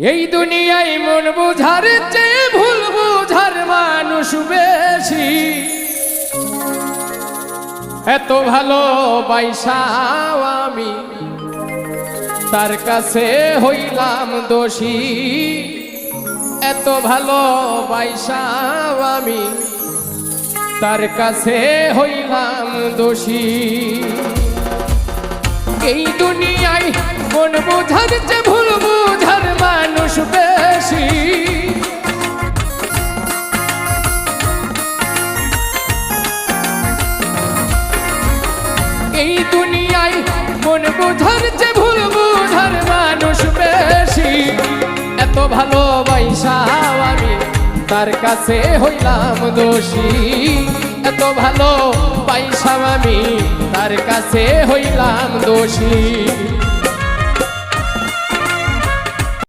এই দুনিয়ায় মন বুঝার চেয়ে ভুল বুঝার মানুষ বেশি। এত ভালো বাইসাও আমি তার কাছে হইলাম দোষী। এত ভালো বাইসাও আমি তার কাছে হইলাম দোষী। এই দুনিয়ায় মন বুঝার চেয়ে ভুল বুঝার মানুষ বেশি। এই দুনিয়ায় মন বুঝার চেয়ে ভুল বুঝার মানুষ বেশি। এত ভালোবাসাও আমি তার কাছে হইলাম দোষী। এত ভালো পাইসাও আমি তার কাছে হইলাম দোষী।